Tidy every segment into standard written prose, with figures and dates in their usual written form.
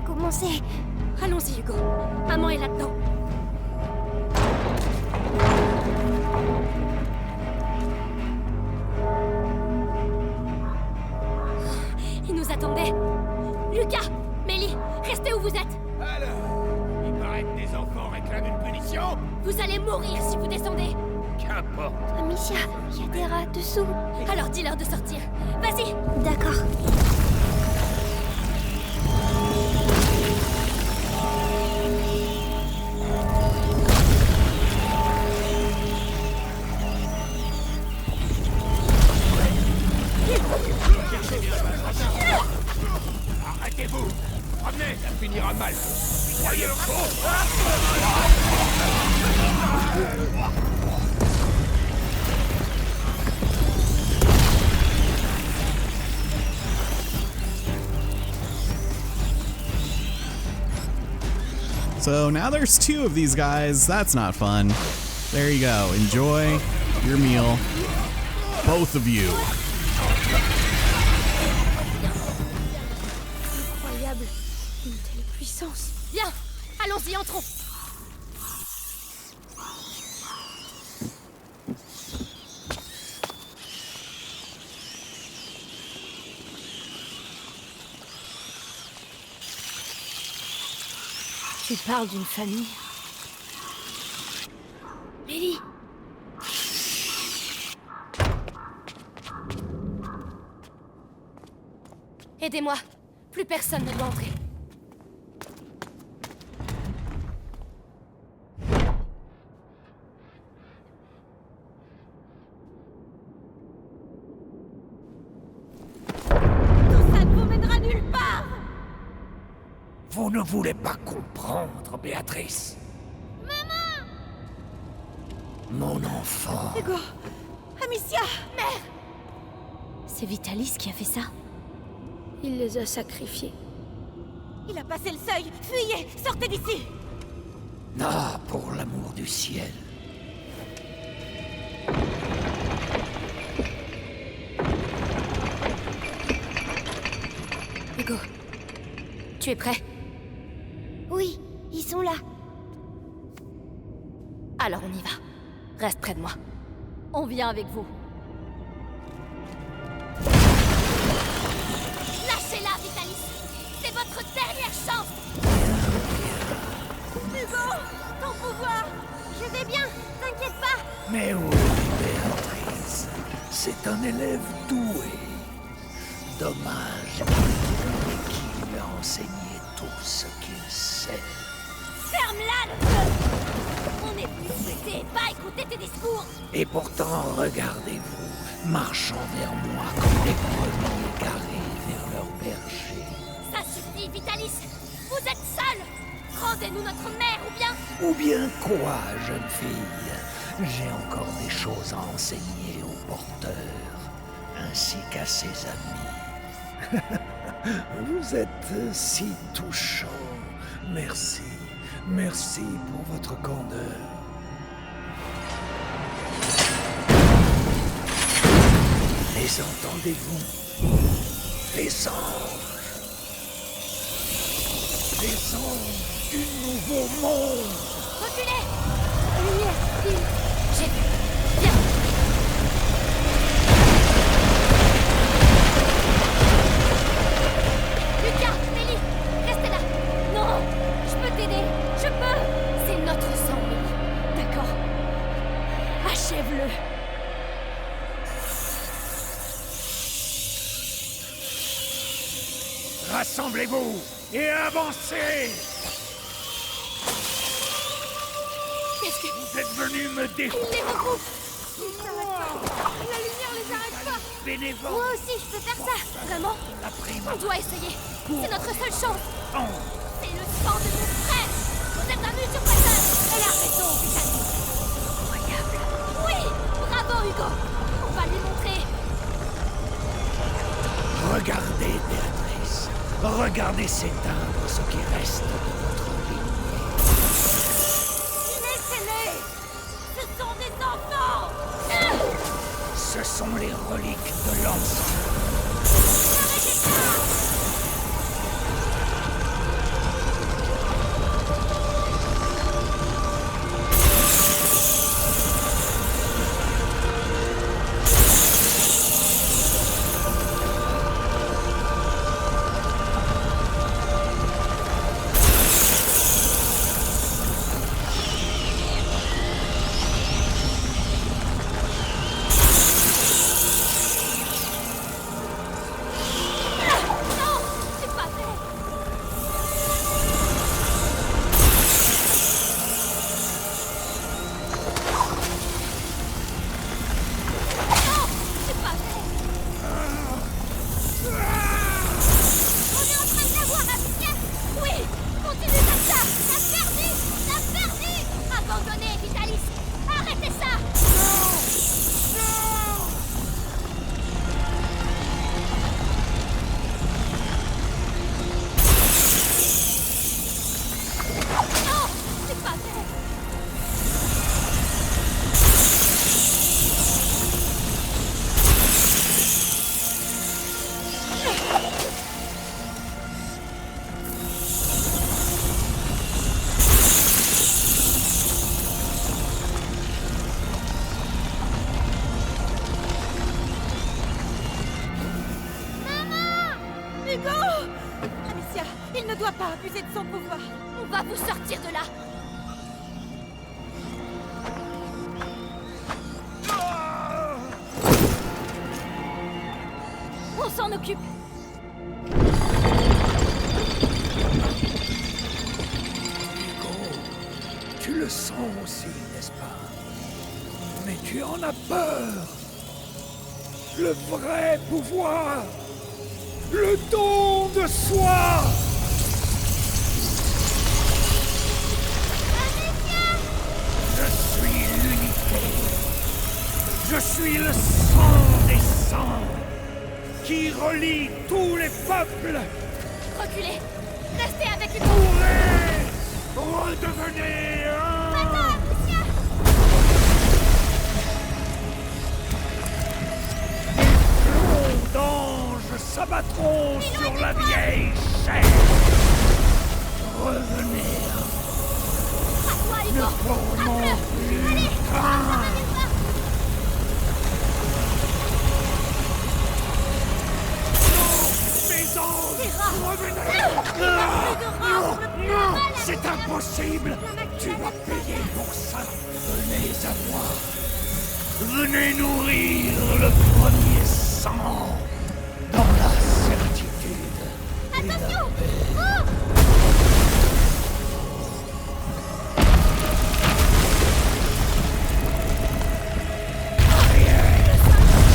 a commencé. Allons-y, Hugo. Maman est là-dedans. Il nous attendait. Lucas, Mélie, restez où vous êtes. Alors, il paraît que des enfants réclament une punition. Vous allez mourir si vous descendez. Qu'importe. Amicia, il y a des rats dessous. Alors dis-leur de sortir. Vas-y. D'accord. Arrêtez-vous. Promenez, ça finira mal. Croyez faux. So now there's 2 of these guys. That's not fun. There you go. Enjoy your meal. Both of you. Incroyable. Une telle puissance. Bien. Allons-y, entrons. Tu parles d'une famille. Mélie. Aidez-moi. Plus personne ne doit entrer. Tout ça ne vous mènera nulle part. Vous ne voulez pas comprendre, Béatrice. Maman! Mon enfant. Hugo! Amicia! Mère! C'est Vitalis qui a fait ça? Il les a sacrifiés. Il a passé le seuil! Fuyez! Sortez d'ici! Ah, pour l'amour du ciel. Hugo, tu es prêt? Oui, ils sont là. Alors on y va. Reste près de moi. On vient avec vous. Lâchez-la, Vitalis! C'est votre dernière chance! Hugo! Ton pouvoir! Je vais bien, t'inquiète pas! Mais oui, Béatrice, c'est un élève doué. Dommage qu'il lui a enseigné tout ce qu'il sait. Ferme-la, le feu! On est plus pressés, va écouter tes discours! Et pourtant, regardez-vous, marchant vers moi comme des brebis égarés vers leur berger. Ça suffit, Vitalis! Vous êtes seul! Rendez-nous notre mère, ou bien... Ou bien quoi, jeune fille? J'ai encore des choses à enseigner aux porteurs, ainsi qu'à ses amis. Vous êtes si touchant. Merci. Merci pour votre candeur. Les entendez-vous? Les anges. Les anges du nouveau monde. Reculez! Lumière, file! J'ai vu. Viens! Lucas, Mélie, restez là! Non! Je peux t'aider! Je peux! C'est notre sang, Mélie. D'accord. Achève-le! Rassemblez-vous et avancez! Qu'est-ce que... Vous êtes venus me défendre. Il les regroupe! Ils s'arrêtent pas! La lumière les arrête pas! Bénévole. Moi aussi, je peux faire ça! Vraiment? La prime. On doit essayer! C'est notre seule chance! Oh. C'est le sang de mon frère! Vous êtes un usurpateur! Elle a raison, Vitalis! Incroyable! Oui! Bravo, Hugo! On va lui montrer! Regardez, Béatrice. Regardez s'éteindre ce qui reste de votre lignée. Laissez-les! Ce sont des enfants! Ce sont les reliques de l'ancien. Arrêtez ça! ne doit pas abuser de son pouvoir. On va vous sortir de là. On s'en occupe. Tu le sens aussi, n'est-ce pas? Mais tu en as peur. Le vrai pouvoir. Le don de soi. Je suis l'unité. Je suis le sang des sangs qui relie tous les peuples. Reculez. Restez avec une... Redevenez un. D'anges s'abattront sur la vieille chair. Revenez. Ne formons plus crainte. Mes anges, revenez. Non, c'est impossible. Tu vas payer pour ça. Venez à moi. Venez nourrir le premier sang dans la certitude. Attention!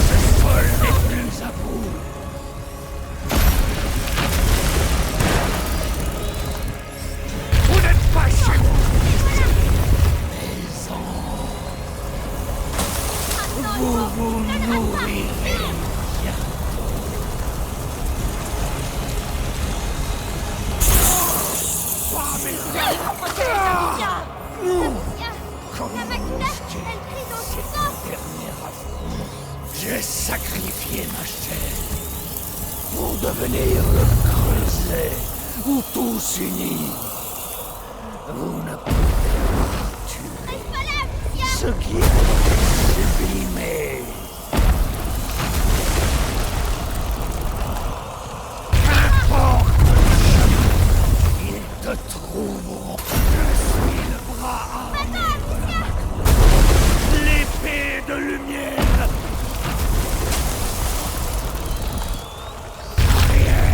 Ce sol n'est plus à vous. Vous n'êtes pas chez moi. Mes anges. Vous vous nourrirez bientôt. Pas mes Comment ose-t-il dernier affront? J'ai sacrifié ma chair pour devenir le creuset où tout s'unit. Vous ne pouvez pas tuer ce qui est sublimé. Qu'importe le chemin, ils te trouveront. Je suis le bras armé de la Macron, l'épée de lumière. Rien,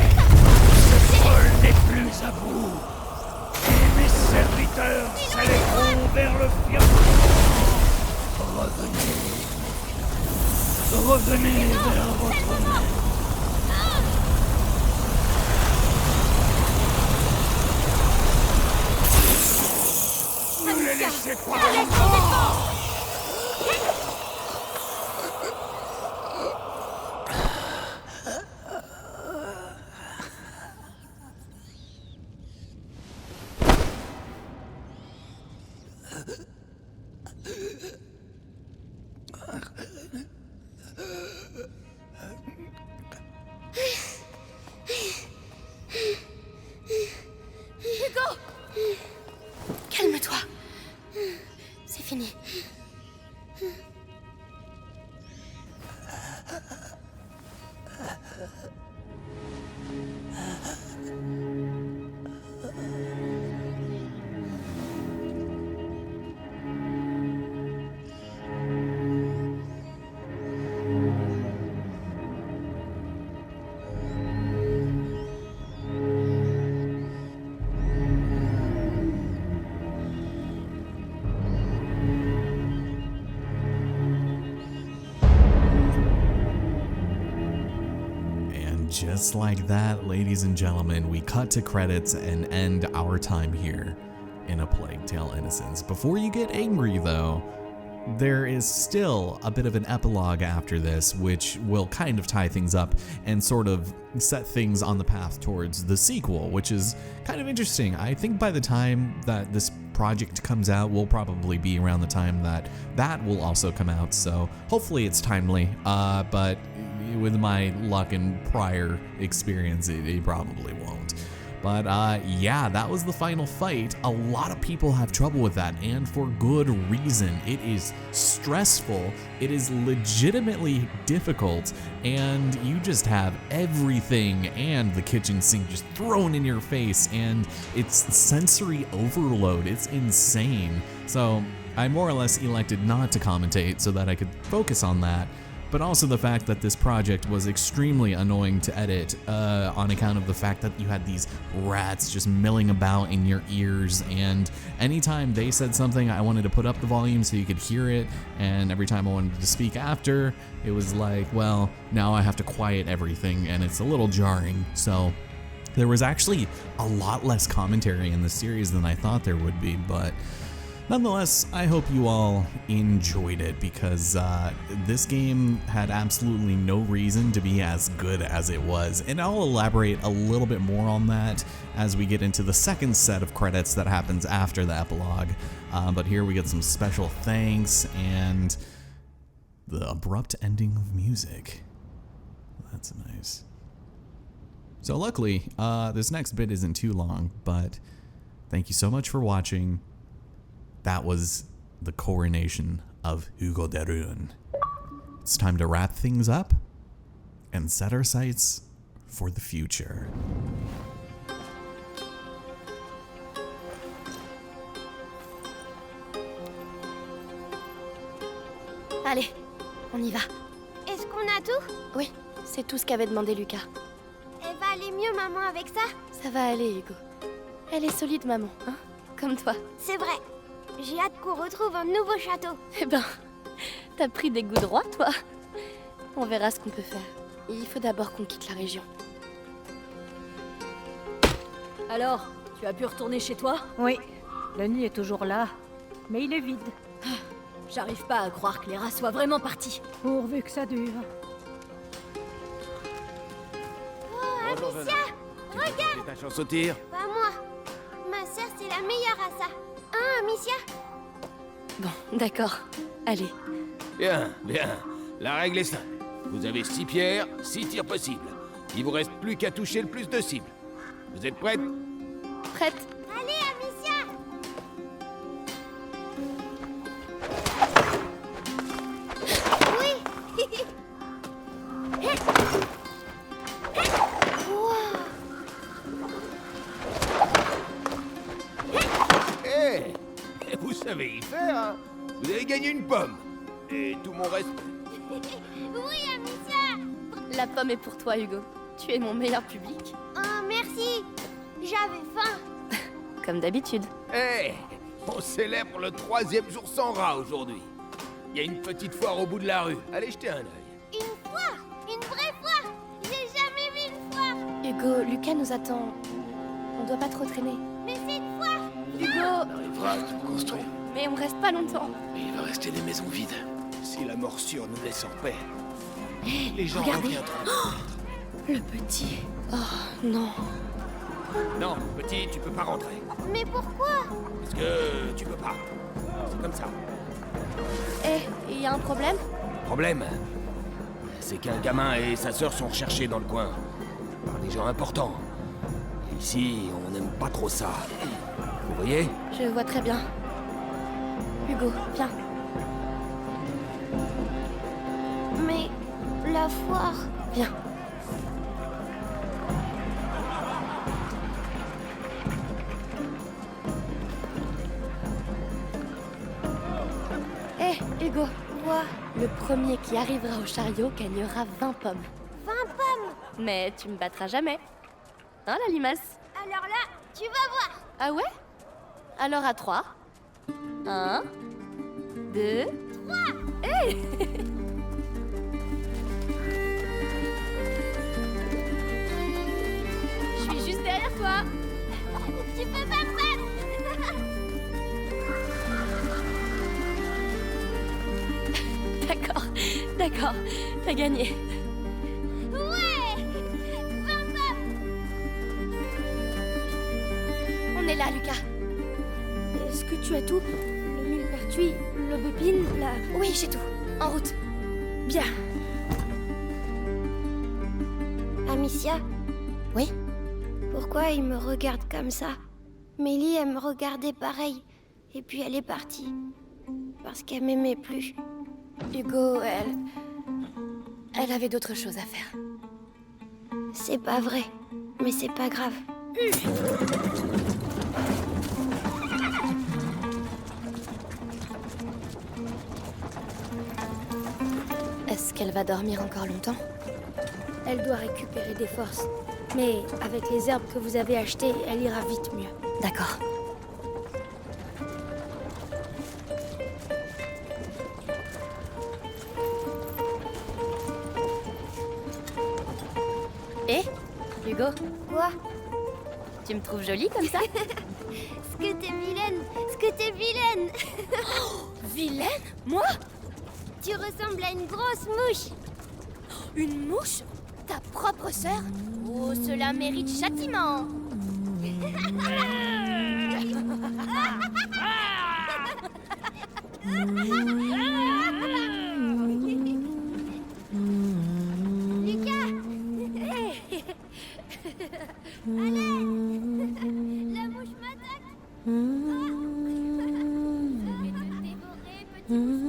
ce sol n'est plus à vous. Et mes serviteurs s'élèveront vers le firmament. Revenez, revenez vers votre mère. Ne les laissez pas encore. Calme-toi. C'est fini. Just like that, ladies and gentlemen, we cut to credits and end our time here in A Plague Tale: Innocence. Before you get angry though, there is still a bit of an epilogue after this, which will kind of tie things up and sort of set things on the path towards the sequel, which is kind of interesting. I think by the time that this project comes out will probably be around the time that that will also come out, so hopefully it's timely, but with my luck and prior experience, it probably won't. But yeah, that was the final fight. A lot of people have trouble with that, and for good reason. It is stressful, it is legitimately difficult, and you just have everything and the kitchen sink just thrown in your face, and it's sensory overload. It's insane. So I more or less elected not to commentate so that I could focus on that, but also the fact that this project was extremely annoying to edit on account of the fact that you had these rats just milling about in your ears, and anytime they said something, I wanted to put up the volume so you could hear it, and every time I wanted to speak after, it was like, well, now I have to quiet everything, and it's a little jarring. So there was actually a lot less commentary in the series than I thought there would be, but nonetheless, I hope you all enjoyed it, because this game had absolutely no reason to be as good as it was, and I'll elaborate a little bit more on that as we get into the second set of credits that happens after the epilogue. But here we get some special thanks and the abrupt ending of music. That's nice. So luckily, this next bit isn't too long, but thank you so much for watching. That was the coronation of Hugo de Rune. It's time to wrap things up and set our sights for the future. Allez, on y va. Est-ce qu'on a tout? Oui, c'est tout ce qu'avait demandé Lucas. Elle va aller mieux, maman, avec ça? Ça va aller, Hugo. Elle est solide, maman, hein? Comme toi. C'est vrai. J'ai hâte qu'on retrouve un nouveau château. Eh ben, t'as pris des goûts droits, toi. On verra ce qu'on peut faire. Il faut d'abord qu'on quitte la région. Alors, tu as pu retourner chez toi? Oui, le nid est toujours là, mais il est vide. J'arrive pas à croire que les rats soient vraiment partis. Pourvu que ça dure. Oh, Amicia! Regarde! Ta chance au tir? Pas moi. Ma sœur, c'est la meilleure à ça. Hein, Amicia? Bon, d'accord. Allez. Bien, bien. La règle est simple. Vous avez 6 pierres, 6 tirs possibles. Il vous reste plus qu'à toucher le plus de cibles. Vous êtes prêtes? Prête? Allez, Amicia! Oui! Hé! Vous savez y faire, hein? Vous avez gagné une pomme. Et tout mon respect. Oui, Amicia! La pomme est pour toi, Hugo. Tu es mon meilleur public. Oh, merci! J'avais faim. Comme d'habitude. Hé! On célèbre le 3e jour sans rat aujourd'hui. Il y a une petite foire au bout de la rue. Allez jeter un œil. Une foire! Une vraie foire! J'ai jamais vu une foire! Hugo, Lucas nous attend. On doit pas trop traîner. Mais c'est une foire! Hugo! On arrivera à tout construire. Mais on reste pas longtemps. Mais il va rester des maisons vides. Si la morsure nous laisse en paix, les gens regardez. reviendront. Le petit. Oh, non. Non, petit, tu peux pas rentrer. Mais pourquoi? Parce que tu peux pas. C'est comme ça. Eh, il y a un problème? Problème, c'est qu'un gamin et sa sœur sont recherchés dans le coin. Par des gens importants. Et ici, on n'aime pas trop ça. Vous voyez? Je vois très bien. Hugo, viens. Mais la foire... Viens. Eh, Hugo. Quoi? Le premier qui arrivera au chariot gagnera 20 pommes. 20 pommes? Mais tu me battras jamais. Hein, la limace? Alors là, tu vas voir! Ah ouais? Alors à 3. 1, 2, 3. Hey! Je suis juste derrière toi. Tu peux pas me battre! D'accord, d'accord, t'as gagné. Ouais! 20 pommes! On est là, Lucas. Est-ce que tu as tout? Le millepertuis, le bobine, la... Oui, j'ai tout. En route. Bien. Amicia? Oui? Pour pourquoi il me regarde comme ça. Mélie, elle me regardait pareil. Et puis elle est partie. Parce qu'elle m'aimait plus. Hugo, elle avait d'autres choses à faire. C'est pas vrai. Mais c'est pas grave. Est-ce qu'elle va dormir encore longtemps? Elle doit récupérer des forces. Mais avec les herbes que vous avez achetées, elle ira vite mieux. D'accord. Hé, Hugo, Quoi? tu me trouves jolie comme ça? Ce que t'es vilaine! Ce que t'es vilaine! Vilaine? Moi? Tu ressembles à une grosse mouche! Une mouche? Ta propre sœur? Oh, cela mérite châtiment! Lucas! Allez! La mouche m'attaque! Je vais te dévorer, petit ours.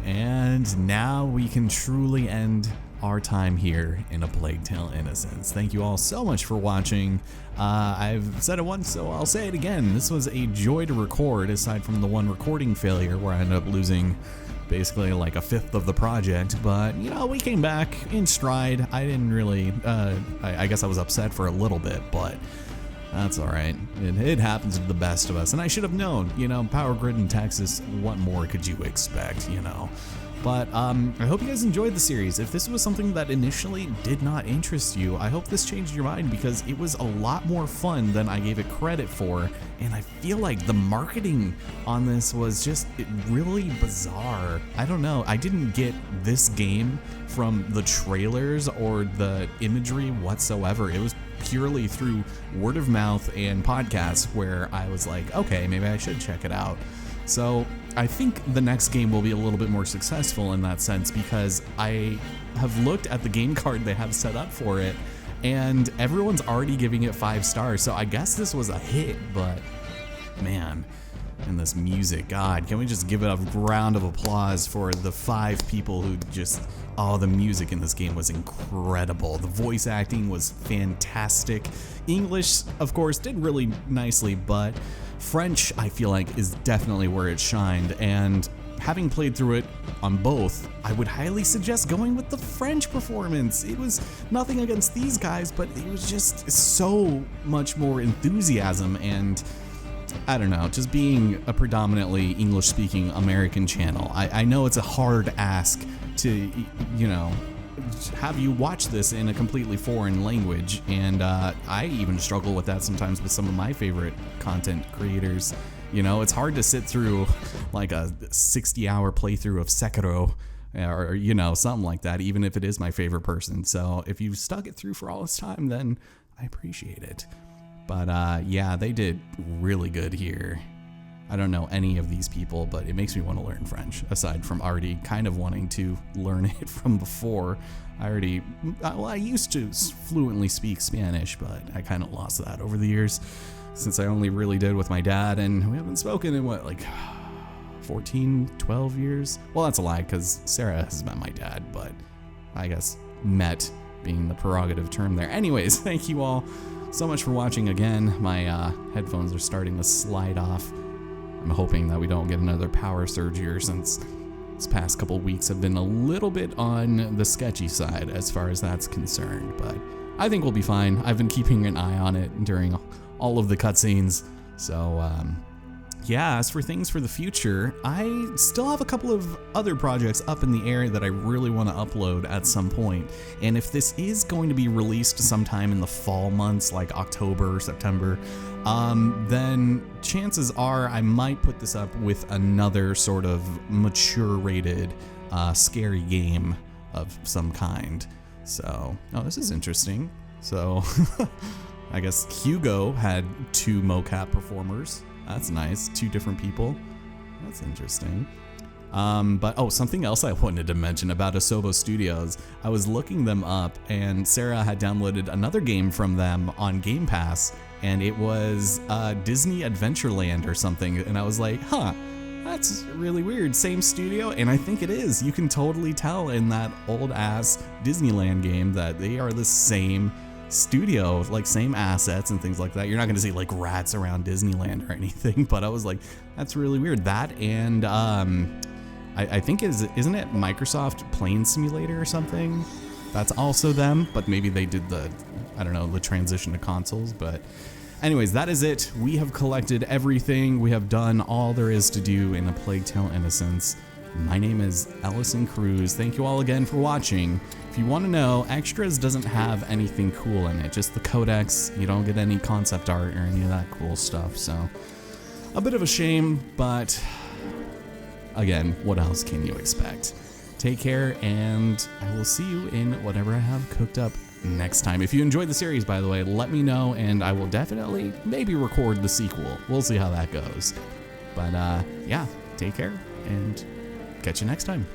And now we can truly end our time here in A Plague Tale: Innocence. Thank you all so much for watching. I've said it once, so I'll say it again. This was a joy to record, aside from the one recording failure where I ended up losing basically like a fifth of the project. But, you know, we came back in stride. I didn't really, I guess I was upset for a little bit, but that's all right. It happens to the best of us. And I should have known, you know, Power Grid in Texas, what more could you expect, you know? But I hope you guys enjoyed the series. If this was something that initially did not interest you, I hope this changed your mind, because it was a lot more fun than I gave it credit for. And I feel like the marketing on this was just really bizarre. I don't know. I didn't get this game from the trailers or the imagery whatsoever. It was purely through word of mouth and podcasts where I was like, okay, maybe I should check it out. So I think the next game will be a little bit more successful in that sense, because I have looked at the game card they have set up for it, and everyone's already giving it 5 stars. So I guess this was a hit, but man, and this music, God, can we just give it a round of applause for the 5 people who just, oh, the music in this game was incredible. The voice acting was fantastic. English, of course, did really nicely, but French, I feel like, is definitely where it shined, and having played through it on both, I would highly suggest going with the French performance. It was nothing against these guys, but it was just so much more enthusiasm, and I don't know, just being a predominantly English-speaking American channel, I know it's a hard ask to, you know, have you watch this in a completely foreign language, and I even struggle with that sometimes with some of my favorite content creators. You know, it's hard to sit through like a 60-hour playthrough of Sekiro, or, you know, something like that, even if it is my favorite person. So if you stuck it through for all this time, then I appreciate it. But yeah, they did really good here. I don't know any of these people, but it makes me want to learn French, aside from already kind of wanting to learn it from before. I used to fluently speak Spanish, but I kind of lost that over the years, since I only really did with my dad, and we haven't spoken in what, like 14, 12 years? Well, that's a lie, because Sarah has met my dad, but I guess met being the prerogative term there. Anyways, thank you all so much for watching again. My headphones are starting to slide off. I'm hoping that we don't get another power surge here, since this past couple weeks have been a little bit on the sketchy side as far as that's concerned. But I think we'll be fine. I've been keeping an eye on it during all of the cutscenes. So, yeah, as for things for the future, I still have a couple of other projects up in the air that I really want to upload at some point. And if this is going to be released sometime in the fall months, like October or September, then chances are I might put this up with another sort of mature rated, scary game of some kind. So, oh, this is interesting. So, I guess Hugo had 2 mocap performers. That's nice. 2 different people. That's interesting. But something else I wanted to mention about Asobo Studios. I was looking them up, and Sarah had downloaded another game from them on Game Pass, and it was Disney Adventureland or something. And I was like, huh, that's really weird. Same studio? And I think it is. You can totally tell in that old ass Disneyland game that they are the same studio, like same assets and things like that. You're not going to see like rats around Disneyland or anything, but I was like, that's really weird. That and I think isn't it Microsoft Plane Simulator or something? That's also them, but maybe they did the transition to consoles. But anyways, that is it. We have collected everything. We have done all there is to do in A Plague Tale: Innocence. My name is Ellison Cruz. Thank you all again for watching. If you want to know, Extras doesn't have anything cool in it, just the codex. You don't get any concept art or any of that cool stuff, so a bit of a shame, but again, what else can you expect? Take care, and I will see you in whatever I have cooked up next time. If you enjoyed the series, by the way, let me know, and I will definitely maybe record the sequel. We'll see how that goes. But yeah, take care, and catch you next time.